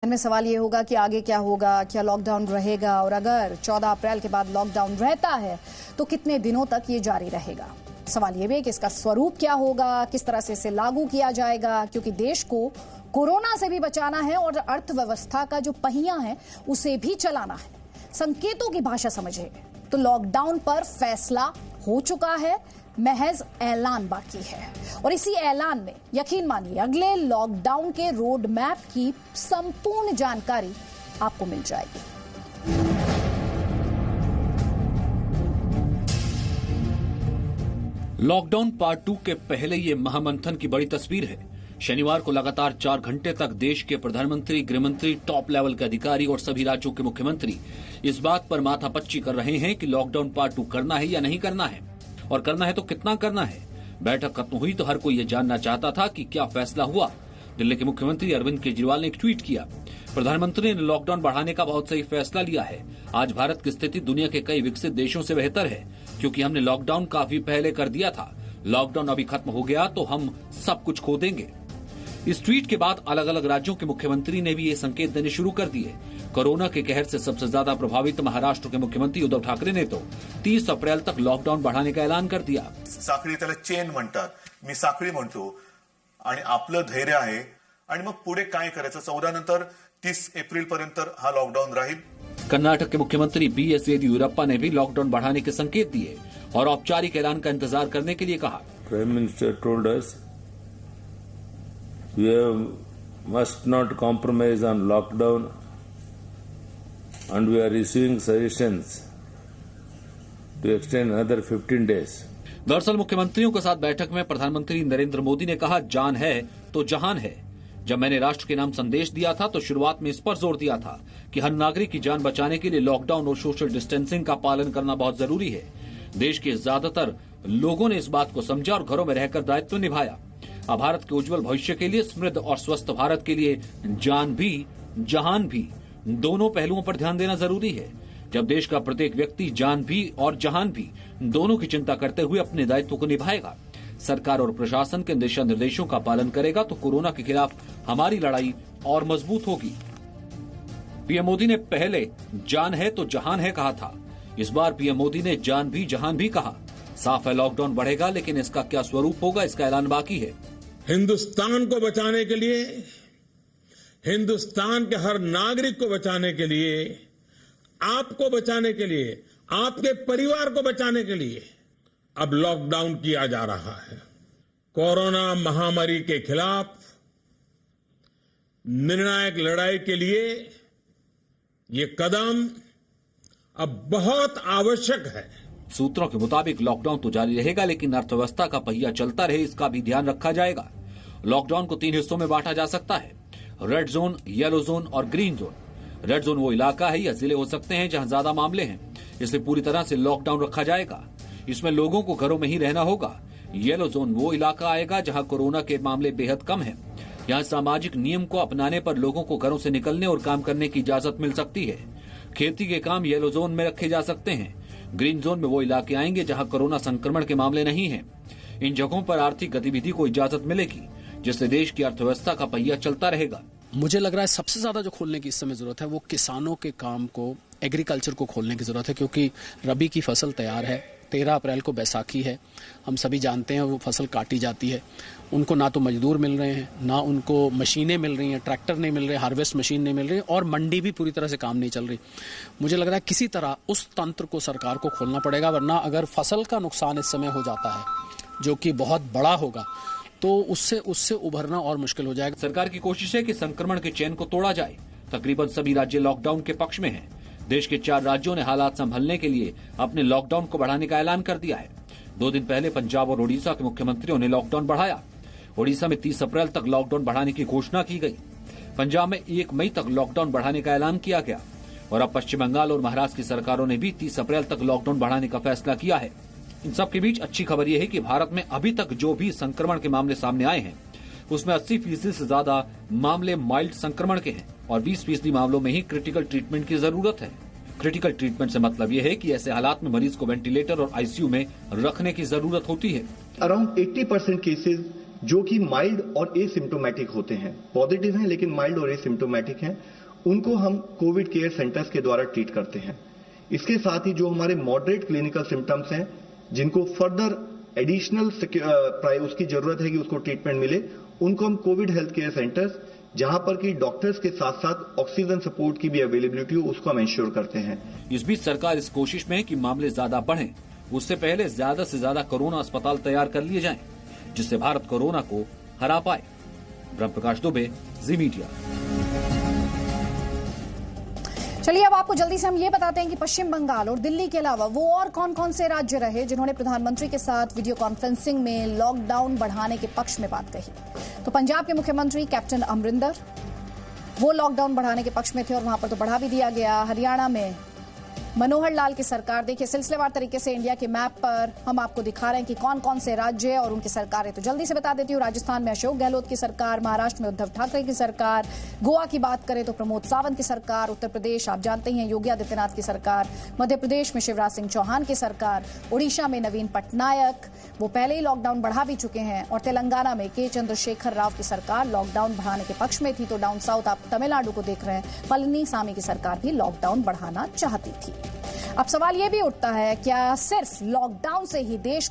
में सवाल ये होगा कि आगे क्या होगा, क्या लॉकडाउन रहेगा और अगर 14 अप्रैल के बाद लॉकडाउन रहता है तो कितने दिनों तक ये जारी रहेगा। सवाल ये भी है कि इसका स्वरूप क्या होगा, किस तरह से इसे लागू किया जाएगा, क्योंकि देश को कोरोना से भी बचाना है और अर्थव्यवस्था का जो पहिया है उसे भी चलाना है। संकेतों की भाषा समझे तो लॉकडाउन पर फैसला हो चुका है, महज ऐलान बाकी है और इसी ऐलान में यकीन मानिए अगले लॉकडाउन के रोड मैप की संपूर्ण जानकारी आपको मिल जाएगी। लॉकडाउन पार्ट 2 के पहले ये महामंथन की बड़ी तस्वीर है। शनिवार को लगातार 4 घंटे तक देश के प्रधानमंत्री, गृहमंत्री, टॉप लेवल के अधिकारी और सभी राज्यों के मुख्यमंत्री इस बात पर माथापच्ची कर रहे हैं कि लॉकडाउन पार्ट 2 करना है या नहीं करना है, और करना है तो कितना करना है। बैठक खत्म हुई तो हर कोई ये जानना चाहता था कि क्या फैसला हुआ। दिल्ली के मुख्यमंत्री अरविंद केजरीवाल ने एक ट्वीट किया, प्रधानमंत्री ने लॉकडाउन बढ़ाने का बहुत सही फैसला लिया है। आज भारत की स्थिति दुनिया के कई विकसित देशों से बेहतर है, क्योंकि हमने लॉकडाउन काफी पहले कर दिया था। लॉकडाउन अभी खत्म हो गया तो हम सब कुछ खो देंगे। इस ट्वीट के बाद अलग अलग राज्यों के मुख्यमंत्री ने भी ये संकेत देने शुरू कर दिए। कोरोना के कहर से सबसे ज्यादा प्रभावित महाराष्ट्र के मुख्यमंत्री उद्धव ठाकरे ने तो 30 अप्रैल तक लॉकडाउन बढ़ाने का ऐलान कर दिया। साखळी त्याला चेन म्हणतात, मी साखळी म्हणतो आणि आपलं धैर्य आहे आणि मग पुढे काय करायचं। 14 नंतर 30 एप्रिल पर्यंत हा लॉकडाउन राहील। कर्नाटक के मुख्यमंत्री BS येदियुरप्पा ने भी लॉकडाउन बढ़ाने के संकेत दिए और औपचारिक ऐलान का इंतजार करने के लिए कहा। Prime minister told us we must not compromise on lockdown and we are receiving suggestions to extend another 15 days. दरअसल मुख्यमंत्रियों के साथ बैठक में प्रधानमंत्री नरेंद्र मोदी ने कहा, जान है तो जहान है। जब मैंने राष्ट्र के नाम संदेश दिया था तो शुरुआत में इस पर जोर दिया था कि हर नागरिक की जान बचाने के लिए लॉकडाउन और सोशल डिस्टेंसिंग का पालन करना बहुत जरूरी है। देश के ज्यादातर लोगों ने इस बात को समझा और घरों में रहकर दायित्व निभाया। अब भारत के उज्जवल भविष्य के लिए, समृद्ध और स्वस्थ भारत के लिए जान भी जहान भी दोनों पहलुओं पर ध्यान देना जरूरी है। जब देश का प्रत्येक व्यक्ति जान भी और जहान भी दोनों की चिंता करते हुए अपने दायित्व को निभाएगा, सरकार और प्रशासन के दिशा निर्देशों का पालन करेगा तो कोरोना के खिलाफ हमारी लड़ाई और मजबूत होगी। पीएम मोदी ने पहले जान है तो जहान है कहा था। इस बार पीएम मोदी ने जान भी जहान भी कहा। साफ है लॉकडाउन बढ़ेगा, लेकिन इसका क्या स्वरूप होगा, इसका ऐलान बाकी है। हिंदुस्तान को बचाने के लिए, हिंदुस्तान के हर नागरिक को बचाने के लिए, आपको बचाने के लिए, आपके परिवार को बचाने के लिए अब लॉकडाउन किया जा रहा है। कोरोना महामारी के खिलाफ निर्णायक लड़ाई के लिए ये कदम अब बहुत आवश्यक है। सूत्रों के मुताबिक लॉकडाउन तो जारी रहेगा, लेकिन अर्थव्यवस्था का पहिया चलता रहे इसका भी ध्यान रखा जाएगा। लॉकडाउन को 3 हिस्सों में बांटा जा सकता है, रेड जोन, येलो जोन और ग्रीन जोन। रेड जोन वो इलाका है या जिले हो सकते हैं जहां ज्यादा मामले हैं, इसलिए पूरी तरह से लॉकडाउन रखा जाएगा। इसमें लोगों को घरों में ही रहना होगा। येलो जोन वो इलाका आएगा जहां कोरोना के मामले बेहद कम हैं। यहाँ सामाजिक नियम को अपनाने पर लोगों को घरों से निकलने और काम करने की इजाजत मिल सकती है। खेती के काम येलो जोन में रखे जा सकते हैं। ग्रीन जोन में वो इलाके आएंगे जहां कोरोना संक्रमण के मामले नहीं हैं। इन जगहों पर आर्थिक गतिविधि को इजाजत मिलेगी, जिससे देश की अर्थव्यवस्था का पहिया चलता रहेगा। मुझे लग रहा है सबसे ज्यादा जो खोलने की इस समय जरूरत है वो किसानों के काम को, एग्रीकल्चर को खोलने की जरूरत है, क्योंकि रबी की फसल तैयार है। 13 अप्रैल को बैसाखी है, हम सभी जानते हैं वो फसल काटी जाती है। उनको ना तो मजदूर मिल रहे हैं, ना उनको मशीनें मिल रही हैं, ट्रैक्टर नहीं मिल रहे, हार्वेस्ट मशीन नहीं मिल रही और मंडी भी पूरी तरह से काम नहीं चल रही। मुझे लग रहा है किसी तरह उस तंत्र को सरकार को खोलना पड़ेगा, वरना अगर फसल का नुकसान इस समय हो जाता है जो कि बहुत बड़ा होगा तो उससे उभरना और मुश्किल हो जाएगा। सरकार की कोशिश है कि संक्रमण के चेन को तोड़ा जाए। तकरीबन सभी राज्य लॉकडाउन के पक्ष में हैं। देश के 4 राज्यों ने हालात संभलने के लिए अपने लॉकडाउन को बढ़ाने का ऐलान कर दिया है। 2 दिन पहले पंजाब और ओडिशा के मुख्यमंत्रियों ने लॉकडाउन बढ़ाया। ओडिशा में 30 अप्रैल तक लॉकडाउन बढ़ाने की घोषणा की गई। पंजाब में 1 मई तक लॉकडाउन बढ़ाने का ऐलान किया गया और अब पश्चिम बंगाल और महाराष्ट्र की सरकारों ने भी 30 अप्रैल तक लॉकडाउन बढ़ाने का फैसला किया है। इन सब के बीच अच्छी खबर यह है कि भारत में अभी तक जो भी संक्रमण के मामले सामने आए हैं उसमें 80% से ज्यादा मामले माइल्ड संक्रमण के हैं और 20% मामलों में ही क्रिटिकल ट्रीटमेंट की जरूरत है। क्रिटिकल ट्रीटमेंट से मतलब यह है कि ऐसे हालात में मरीज को वेंटिलेटर और ICU में रखने की जरूरत होती है। अराउंड 80% केसेस जो कि माइल्ड और एसिम्टोमेटिक होते हैं, पॉजिटिव हैं लेकिन माइल्ड और एसिम्टोमेटिक हैं, उनको हम कोविड केयर सेंटर्स के द्वारा ट्रीट करते हैं। इसके साथ ही जो हमारे मॉडरेट क्लिनिकल सिम्टम्स हैं, जिनको फर्दर एडिशनल उसकी जरूरत है कि उसको ट्रीटमेंट मिले, उनको हम कोविड हेल्थ केयर सेंटर्स, जहां पर कि डॉक्टर्स के साथ साथ ऑक्सीजन सपोर्ट की भी अवेलेबिलिटी हो, उसको हम इंश्योर करते हैं। इस बीच सरकार इस कोशिश में है कि मामले ज्यादा बढ़ें, उससे पहले ज्यादा से ज्यादा कोरोना अस्पताल तैयार कर लिए जाएं, जिससे भारत कोरोना को हरा पाए। ब्रह्म प्रकाश दुबे, जी मीडिया। चलिए अब आपको जल्दी से हम ये बताते हैं कि पश्चिम बंगाल और दिल्ली के अलावा वो और कौन कौन से राज्य रहे जिन्होंने प्रधानमंत्री के साथ वीडियो कॉन्फ्रेंसिंग में लॉकडाउन बढ़ाने के पक्ष में बात कही। तो पंजाब के मुख्यमंत्री कैप्टन अमरिंदर, वो लॉकडाउन बढ़ाने के पक्ष में थे और वहां पर तो बढ़ा भी दिया गया। हरियाणा में मनोहर लाल की सरकार, देखिए सिलसिलेवार तरीके से इंडिया के मैप पर हम आपको दिखा रहे हैं कि कौन कौन से राज्य और उनकी सरकारें। तो जल्दी से बता देती हूँ, राजस्थान में अशोक गहलोत की सरकार, महाराष्ट्र में उद्धव ठाकरे की सरकार, गोवा की बात करें तो प्रमोद सावंत की सरकार, उत्तर प्रदेश आप जानते हैं योगी आदित्यनाथ की सरकार, मध्य प्रदेश में शिवराज सिंह चौहान की सरकार, ओडिशा में नवीन पटनायक, वो पहले ही लॉकडाउन बढ़ा भी चुके हैं, और तेलंगाना में के चंद्रशेखर राव की सरकार लॉकडाउन बढ़ाने के पक्ष में थी। तो डाउन साउथ आप तमिलनाडु को देख रहे हैं, पलनीसामी की सरकार भी लॉकडाउन बढ़ाना चाहती थी। अब सवाल यह भी उठता है, क्या सिर्फ लॉकडाउन से ही देश